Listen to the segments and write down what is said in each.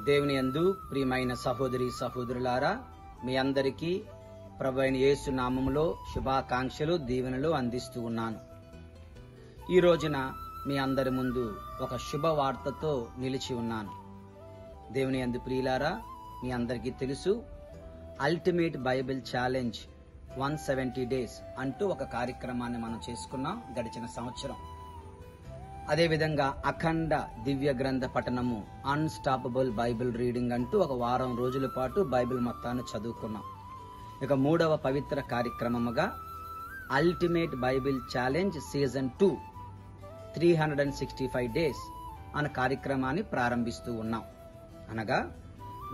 దేవుని యందు ప్రియమైన సహోదరి సహోదరులారా, మీ అందరికీ ప్రభువైన యేసు నామములో శుభాకాంక్షలు దీవెనలు అందిస్తూ ఉన్నాను. ఈ రోజున మీ అందరి ముందు ఒక శుభవార్తతో నిలిచి ఉన్నాను. దేవుని యందు ప్రియులారా, మీ అందరికీ తెలుసు, అల్టిమేట్ బైబిల్ ఛాలెంజ్ 170 days అంటూ ఒక కార్యక్రమాన్ని మనం చేసుకున్నాం గడిచిన సంవత్సరం. అదేవిధంగా అఖండ దివ్య గ్రంథ పఠనము, అన్స్టాపబుల్ బైబిల్ రీడింగ్ అంటూ ఒక వారం రోజుల పాటు బైబిల్ మొత్తాన్ని చదువుకున్నాం. ఇక మూడవ పవిత్ర కార్యక్రమముగా ultimate Bible challenge season 2 365 days అనే కార్యక్రమాన్ని ప్రారంభిస్తూ ఉన్నాం. అనగా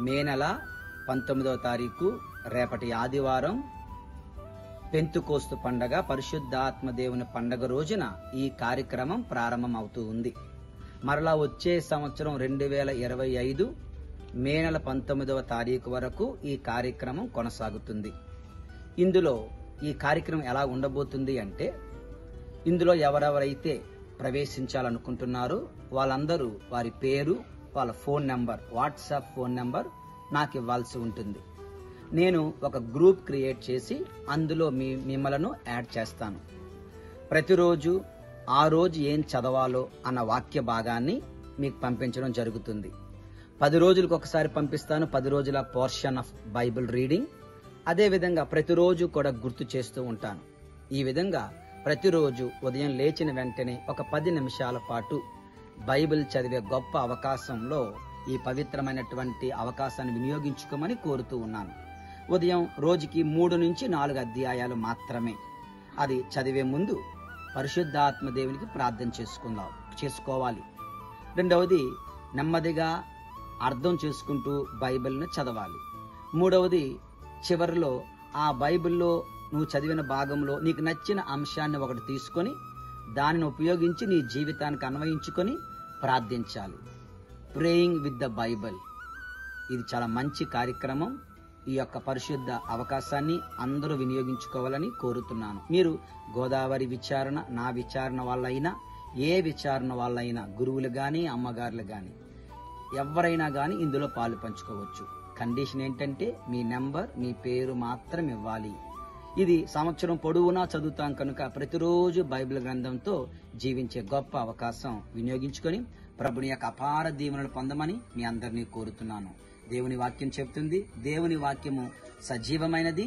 మే నెల 19వ తారీఖు రేపటి ఆదివారం పెంతుకోస్తు పండగ, పరిశుద్ధాత్మ దేవుని పండగ రోజున ఈ కార్యక్రమం ప్రారంభం అవుతూ ఉంది. మరలా వచ్చే సంవత్సరం 2025 మే నెల 19వ తారీఖు వరకు ఈ కార్యక్రమం కొనసాగుతుంది. ఇందులో ఈ కార్యక్రమం ఎలా ఉండబోతుంది అంటే, ఇందులో ఎవరెవరైతే ప్రవేశించాలనుకుంటున్నారో వాళ్ళందరూ వారి పేరు, వాళ్ళ phone number, WhatsApp phone number నాకు ఇవ్వాల్సి ఉంటుంది. నేను ఒక గ్రూప్ క్రియేట్ చేసి అందులో మిమ్మలను యాడ్ చేస్తాను. ప్రతిరోజు ఆ రోజు ఏం చదవాలో అన్న వాక్య భాగాన్ని మీకు పంపించడం జరుగుతుంది. 10 రోజులకు ఒకసారి పంపిస్తాను, 10 రోజుల పోర్షన్ ఆఫ్ బైబిల్ రీడింగ్. అదేవిధంగా ప్రతిరోజు కూడా గుర్తు చేస్తూ ఉంటాను. ఈ విధంగా ప్రతిరోజు ఉదయం లేచిన వెంటనే ఒక 10 నిమిషాల పాటు బైబిల్ చదివే గొప్ప అవకాశంలో ఈ పవిత్రమైనటువంటి అవకాశాన్ని వినియోగించుకోమని కోరుతూ ఉన్నాను. ఉదయం రోజుకి 3 నుంచి 4 అధ్యాయాలు మాత్రమే. అది చదివే ముందు పరిశుద్ధాత్మ దేవునికి ప్రార్థన చేసుకోవాలి. రెండవది, నెమ్మదిగా అర్థం చేసుకుంటూ బైబిల్ను చదవాలి. మూడవది, చివరిలో ఆ బైబిల్లో నువ్వు చదివిన భాగంలో నీకు నచ్చిన అంశాన్ని ఒకటి తీసుకొని దానిని ఉపయోగించి నీ జీవితానికి అన్వయించుకొని ప్రార్థించాలి. Praying with the Bible. ఇది చాలా మంచి కార్యక్రమం. ఈ యొక్క పరిశుద్ధ అవకాశాన్ని అందరూ వినియోగించుకోవాలని కోరుతున్నాను. మీరు గోదావరి విచారణ, నా విచారణ వాళ్ళైనా, ఏ విచారణ వాళ్ళైనా, గురువులు గాని, అమ్మగారులు గాని, ఎవరైనా గాని ఇందులో పాలు పంచుకోవచ్చు. కండిషన్ ఏంటంటే మీ నెంబర్, మీ పేరు మాత్రం ఇవ్వాలి. ఇది సంవత్సరం పొడవునా చదువుతాం కనుక ప్రతిరోజు బైబిల్ గ్రంథంతో జీవించే గొప్ప అవకాశం వినియోగించుకొని ప్రభుని యొక్క అపార దీవెనలు పొందమని మీ అందరినీ కోరుతున్నాను. దేవుని వాక్యం చెప్తుంది, దేవుని వాక్యము సజీవమైనది,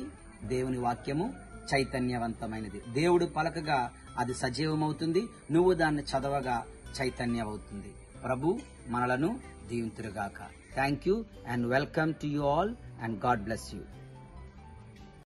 దేవుని వాక్యము చైతన్యవంతమైనది. దేవుడు పలకగా అది సజీవమవుతుంది, నువ్వు దాన్ని చదవగా చైతన్యమవుతుంది. ప్రభు మనలను దీవింతురుగాక. Thank you and welcome to you all and God bless you.